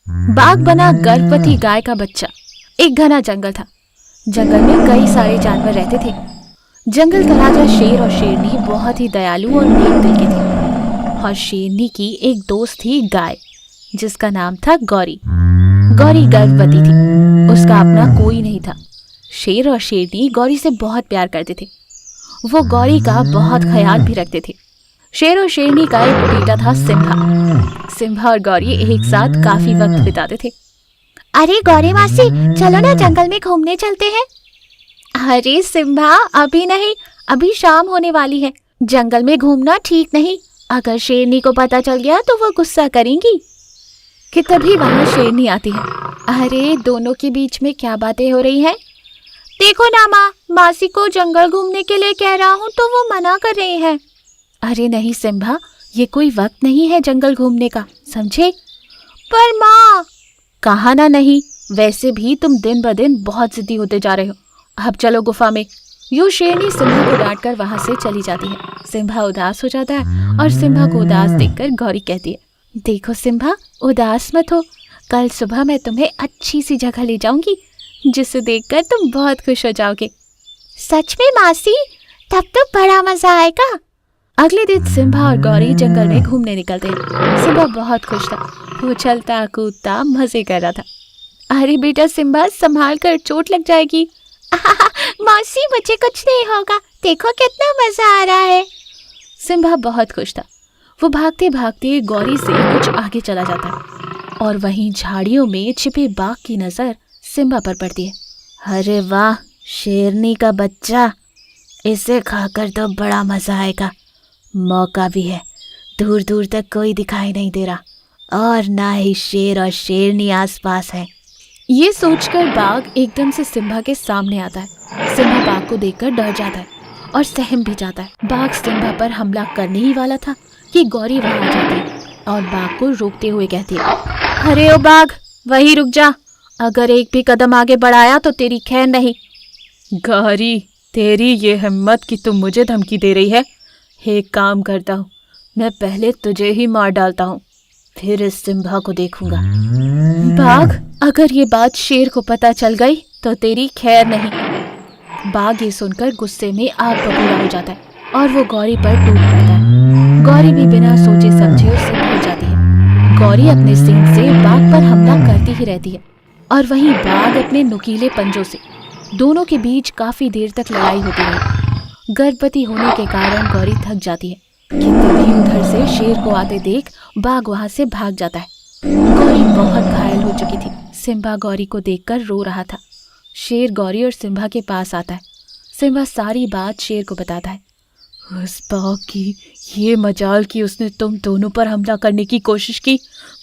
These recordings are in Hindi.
बाघ बना गर्भवती गाय का बच्चा। एक घना जंगल था। जंगल में कई सारे जानवर रहते थे। जंगल का राजा शेर और शेरनी बहुत ही दयालु और नेक दिल के थे। और शेरनी की एक दोस्त थी गाय, जिसका नाम था गौरी। गौरी गर्भवती थी। उसका अपना कोई नहीं था। शेर और शेरनी गौरी से बहुत प्यार करते थे। वो गौरी का बहुत ख्याल भी रखते थे। शेर और शेरनी का एक बेटा था सिम्हा। सिम्हा और गौरी एक साथ काफी वक्त बिताते थे। अरे गौरी मासी, चलो ना जंगल में घूमने चलते हैं। अरे सिम्हा, अभी नहीं, अभी शाम होने वाली है। जंगल में घूमना ठीक नहीं। अगर शेरनी को पता चल गया तो वो गुस्सा करेंगी। कि तभी वहाँ शेरनी आती है। अरे दोनों के बीच में क्या बातें हो रही हैं? देखो ना माँ, मासी को जंगल घूमने के लिए कह रहा हूँ तो वो मना कर रही है। अरे नहीं सिम्हा, ये कोई वक्त नहीं है जंगल घूमने का, समझे? पर माँ। कहा ना नहीं, वैसे भी तुम दिन ब दिन बहुत जिद्दी होते जा रहे हो। अब चलो गुफा में। यूं शेरनी सिम्हा को डांट कर वहां से चली जाती है। सिम्हा उदास हो जाता है और सिम्हा को उदास देखकर गौरी कहती है, देखो सिम्हा, उदास मत हो। कल सुबह मैं तुम्हें अच्छी सी जगह ले जाऊंगी जिसे देखकर तुम बहुत खुश हो जाओगे। सच में मासी? तब तो बड़ा मजा आएगा। अगले दिन सिम्हा और गौरी जंगल में घूमने निकलते हैं। सिम्हा बहुत खुश था। वो चलता कूदता मजे कर रहा था। अरे बेटा सिम्हा, संभाल कर, चोट लग जाएगी। मासी, मुझे कुछ नहीं होगा, देखो कितना मजा आ रहा है। सिम्हा बहुत खुश था। वो भागते भागते गौरी से कुछ आगे चला जाता है और वहीं झाड़ियों में छिपे बाघ की नजर सिम्हा पर पड़ती है। अरे वाह, शेरनी का बच्चा, इसे खाकर तो बड़ा मजा आएगा। मौका भी है, दूर दूर तक कोई दिखाई नहीं दे रहा और ना ही शेर और शेरनी आसपास है। ये सोचकर बाघ एकदम से सिम्हा के सामने आता है। सिम्हा बाघ को देखकर डर जाता है और सहम भी जाता है। बाघ सिम्हा पर हमला करने ही वाला था कि गौरी वहां आ जाती है और बाघ को रोकते हुए कहती है, अरे ओ बाघ, वहीं रुक जा। अगर एक भी कदम आगे बढ़ाया तो तेरी खैर नहीं। गौरी, तेरी ये हिम्मत कि तुम मुझे धमकी दे रही है। एक काम करता हूँ, मैं पहले तुझे ही मार डालता हूँ, फिर इस सिम्हा को देखूंगा। बाघ, अगर ये बात शेर को पता चल गई तो तेरी खैर नहीं। बाघ ये सुनकर गुस्से में आग बबूला हो जाता है और वो गौरी पर टूट पड़ता है। गौरी भी बिना सोचे समझे उससे भिड़ जाती है। गौरी अपने सींग से बाघ पर हमला करती ही रहती है और वहीं बाघ अपने नुकीले पंजों से। दोनों के बीच काफी देर तक लड़ाई होती रही। गर्भवती होने के कारण गौरी थक जाती है कि तभी उधर से शेर को आते देख बाघ वहां से भाग जाता है। गौरी बहुत घायल हो चुकी थी। सिम्हा गौरी को देखकर रो रहा था। शेर गौरी और सिम्हा के पास आता है। सिम्हा सारी बात शेर को बताता है। उस बाघ की ये मजाल कि उसने तुम दोनों पर हमला करने की कोशिश की।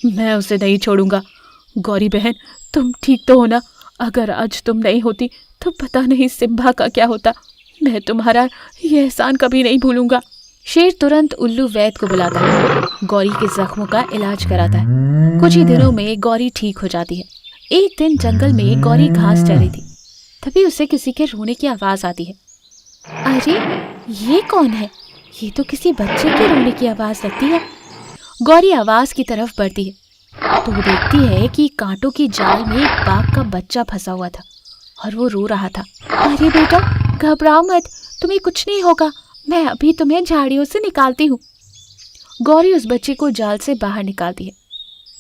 मैं उसे नहीं छोड़ूंगा। गौरी बहन, तुम ठीक तो हो ना? अगर आज तुम नहीं होती तो पता नहीं सिम्हा का क्या होता। मैं तुम्हारा ये एहसान कभी नहीं भूलूंगा। शेर तुरंत उल्लू वैद्य को बुलाता है। गौरी के जख्मों का इलाज कराता है। कुछ ही दिनों में गौरी ठीक हो जाती है। एक दिन जंगल में गौरी घास चर रही थी, तभी उसे किसी के रोने की आवाज आती है। अरे ये कौन है? ये तो किसी बच्चे के रोने की आवाज लगती है। गौरी आवाज की तरफ बढ़ती है तो वो देखती है कि कांटों की जाल में एक बाघ का बच्चा फंसा हुआ था और वो रो रहा था। अरे बेटा, घबराओ मत, तुम्हें कुछ नहीं होगा, मैं अभी तुम्हें झाड़ियों से निकालती हूँ। गौरी उस बच्चे को जाल से बाहर निकालती है।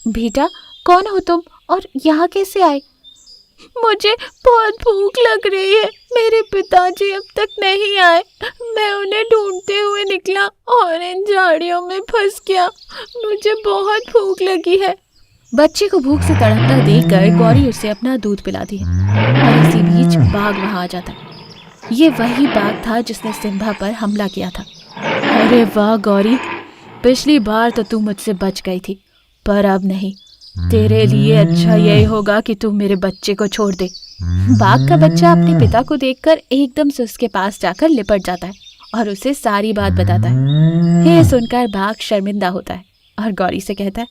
बेटा, कौन हो तुम और यहाँ कैसे आए? मुझे बहुत भूख लग रही है, मेरे पिताजी अब तक नहीं आए। मैं उन्हें ढूंढते हुए निकला और इन झाड़ियों में फंस गया। मुझे बहुत भूख लगी है। बच्चे को भूख से तड़पता देखकर गौरी उसे अपना दूध पिलाती है और इसी बीच बाघ वहां आ जाता है। ये वही बाघ था जिसने सिम्हा पर हमला किया था। अरे वाह गौरी, पिछली बार तो तू मुझसे बच गई थी, पर अब नहीं। तेरे लिए अच्छा यही होगा कि तू मेरे बच्चे को छोड़ दे। बाघ का बच्चा अपने पिता को देखकर एकदम से उसके पास जाकर लिपट जाता है और उसे सारी बात बताता है। ये सुनकर बाघ शर्मिंदा होता है और गौरी से कहता है,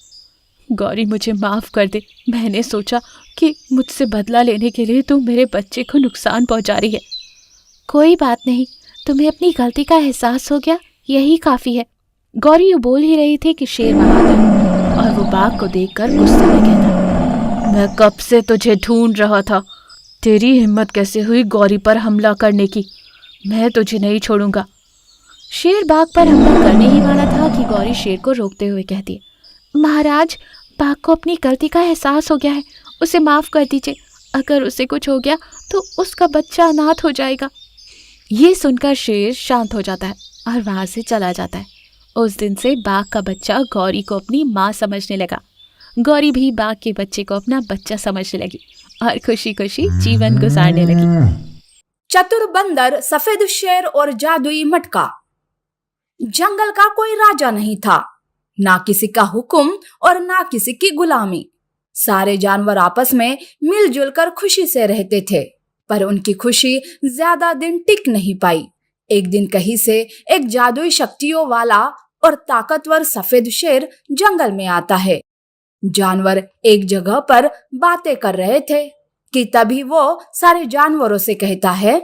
गौरी मुझे माफ कर दे। मैंने सोचा कि मुझसे बदला लेने के लिए तू मेरे बच्चे को नुकसान पहुंचा रही है। कोई बात नहीं, तुम्हें अपनी गलती का एहसास हो गया, यही काफी है। गौरी बोल ही रही थी कि शेर वहां आता है और वो बाघ को देखकर गुस्से में कहता, मैं कब से तुझे ढूंढ रहा था। तेरी हिम्मत कैसे हुई गौरी पर हमला करने की? मैं तुझे नहीं छोड़ूंगा। शेर बाघ पर हमला करने ही वाला था कि गौरी शेर को रोकते हुए कहती है, महाराज, बाघ को अपनी गलती का एहसास हो गया है, उसे माफ कर दीजिए। अगर उसे कुछ हो गया तो उसका बच्चा अनाथ हो जाएगा। ये सुनकर शेर शांत हो जाता है और वहां से चला जाता है। उस दिन से बाघ का बच्चा गौरी को अपनी माँ समझने लगा। गौरी भी बाघ के बच्चे को अपना बच्चा समझने लगी और खुशी खुशी जीवन गुजारने लगी। चतुर बंदर, सफेद शेर और जादुई मटका। जंगल का कोई राजा नहीं था, ना किसी का हुक्म और ना किसी की गुलामी। सारे जानवर आपस में मिलजुल कर खुशी से रहते थे, पर उनकी खुशी ज्यादा दिन टिक नहीं पाई। एक दिन कहीं से एक जादुई शक्तियों वाला और ताकतवर सफेद शेर जंगल में आता है। जानवर एक जगह पर बातें कर रहे थे कि तभी वो सारे जानवरों से कहता है,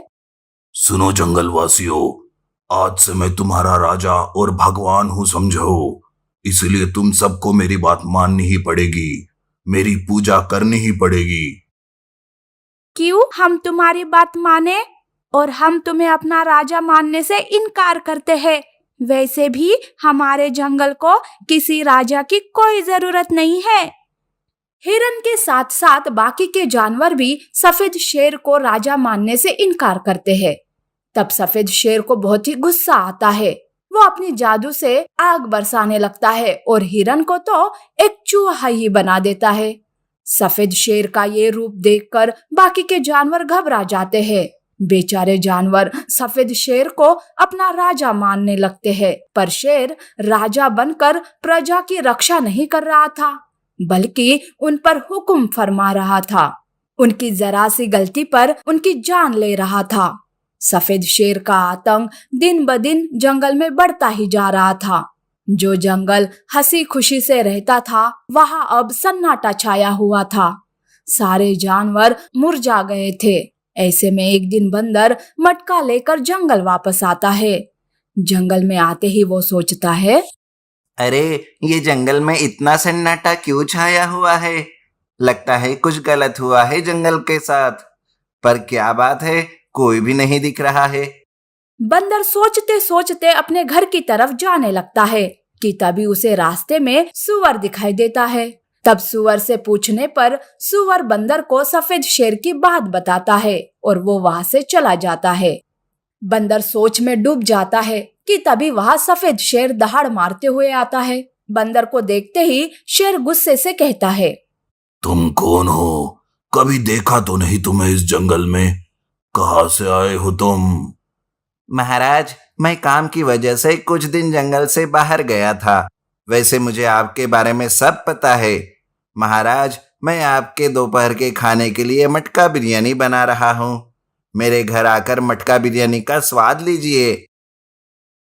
सुनो जंगलवासियों, आज से मैं तुम्हारा राजा और भगवान हूँ, समझो। इसलिए तुम सबको मेरी बात माननी ही पड़ेगी, मेरी पूजा करनी ही पड़ेगी। क्यों हम तुम्हारी बात माने? और हम तुम्हें अपना राजा मानने से इनकार करते हैं। वैसे भी हमारे जंगल को किसी राजा की कोई जरूरत नहीं है। हिरन के साथ साथ बाकी के जानवर भी सफेद शेर को राजा मानने से इनकार करते हैं। तब सफेद शेर को बहुत ही गुस्सा आता है। वो अपनी जादू से आग बरसाने लगता है और हिरन को तो एक चूहा ही बना देता है। सफेद शेर का ये रूप देखकर बाकी के जानवर घबरा जाते हैं। बेचारे जानवर सफेद शेर को अपना राजा मानने लगते हैं, पर शेर राजा बनकर प्रजा की रक्षा नहीं कर रहा था, बल्कि उन पर हुक्म फरमा रहा था। उनकी जरा सी गलती पर उनकी जान ले रहा था। सफेद शेर का आतंक दिन ब दिन जंगल में बढ़ता ही जा रहा था। जो जंगल हंसी खुशी से रहता था, वहां अब सन्नाटा छाया हुआ था। सारे जानवर मुरझा गए थे। ऐसे में एक दिन बंदर मटका लेकर जंगल वापस आता है। जंगल में आते ही वो सोचता है, अरे, ये जंगल में इतना सन्नाटा क्यों छाया हुआ है? लगता है कुछ गलत हुआ है जंगल के साथ। पर क्या बात है, कोई भी नहीं दिख रहा है। बंदर सोचते सोचते अपने घर की तरफ जाने लगता है कि तभी उसे रास्ते में सुअर दिखाई देता है। तब सुअर से पूछने पर सुअर बंदर को सफेद शेर की बात बताता है और वो वहां से चला जाता है। बंदर सोच में डूब जाता है कि तभी वहां सफेद शेर दहाड़ मारते हुए आता है। बंदर को देखते ही शेर गुस्से से कहता है, तुम कौन हो? कभी देखा तो नहीं तुम्हें इस जंगल में। कहाँ से आए हो तुम? महाराज, मैं काम की वजह से कुछ दिन जंगल से बाहर गया था। वैसे मुझे आपके बारे में सब पता है। महाराज, मैं आपके दोपहर के खाने के लिए मटका बिरयानी बना रहा हूँ। मेरे घर आकर मटका बिरयानी का स्वाद लीजिए।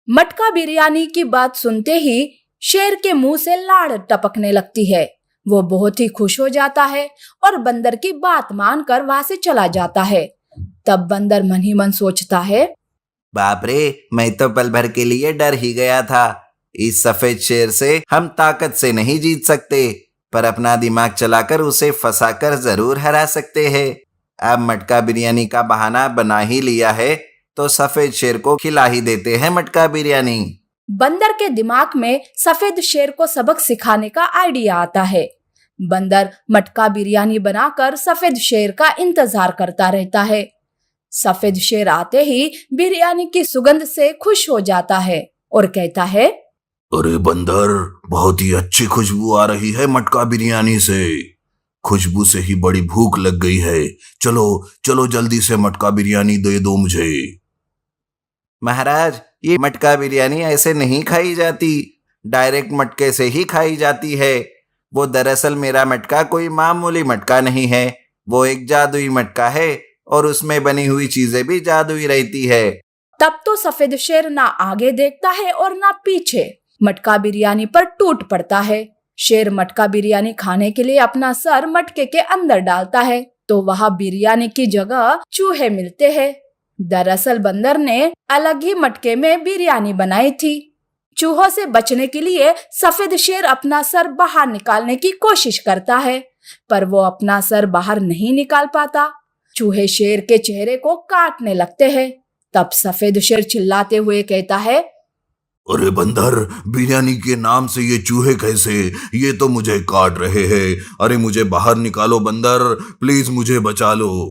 मटका बिरयानी की बात सुनते ही शेर के मुंह से लाड़ टपकने लगती है। वो बहुत ही खुश हो जाता है और बंदर की बात मानकर वहां से चला जाता है। तब बंदर मन ही मन सोचता है, बाप रे, मैं तो पल भर के लिए डर ही गया था। इस सफेद शेर से हम ताकत से नहीं जीत सकते, पर अपना दिमाग चलाकर उसे फंसाकर जरूर हरा सकते हैं। अब मटका बिरयानी का बहाना बना ही लिया है, तो सफेद शेर को खिला ही देते हैं मटका बिरयानी। बंदर के दिमाग में सफेद शेर को सबक सिखाने का आइडिया आता है। बंदर मटका बिरयानी बनाकर सफेद शेर का इंतजार करता रहता है। सफेद शेर आते ही बिरयानी की सुगंध से खुश हो जाता है और कहता है, अरे बंदर, बहुत ही अच्छी खुशबू आ रही है मटका बिरयानी से। खुशबू से ही बड़ी भूख लग गई है। चलो चलो, जल्दी से मटका बिरयानी दे दो मुझे। महाराज, ये मटका बिरयानी ऐसे नहीं खाई जाती, डायरेक्ट मटके से ही खाई जाती है। वो दरअसल मेरा मटका कोई मामूली मटका नहीं है, वो एक जादुई मटका है और उसमें बनी हुई चीजें भी जादुई रहती है। तब तो सफेद शेर ना आगे देखता है और ना पीछे, मटका बिरयानी पर टूट पड़ता है। शेर मटका बिरयानी खाने के लिए अपना सर मटके के अंदर डालता है तो वहां बिरयानी की जगह चूहे मिलते हैं। दरअसल बंदर ने अलग ही मटके में बिरयानी बनाई थी। चूहों से बचने के लिए सफेद शेर अपना सर बाहर निकालने की कोशिश करता है, पर वो अपना सर बाहर नहीं निकाल पाता। चूहे शेर के चेहरे को काटने लगते हैं। तब सफेद शेर चिल्लाते हुए कहता है, अरे बंदर, बिरयानी के नाम से ये चूहे कैसे? ये तो मुझे काट रहे हैं। अरे मुझे बाहर निकालो बंदर, प्लीज मुझे बचा लो।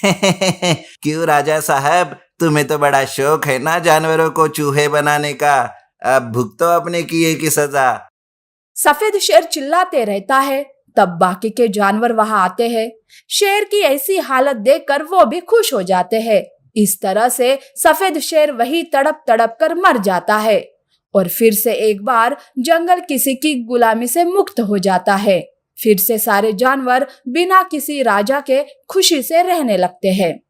क्यों राजा साहब, तुम्हें तो बड़ा शौक है ना जानवरों को चूहे बनाने का। अब भुगतो अपने किए की सजा। सफेद शेर चिल्लाते रहता है। तब बाकी के जानवर वहां आते हैं। शेर की ऐसी हालत देखकर वो भी खुश हो जाते हैं। इस तरह से सफेद शेर वही तड़प तड़प कर मर जाता है और फिर से एक बार जंगल किसी की गुलामी से मुक्त हो जाता है। फिर से सारे जानवर बिना किसी राजा के खुशी से रहने लगते हैं।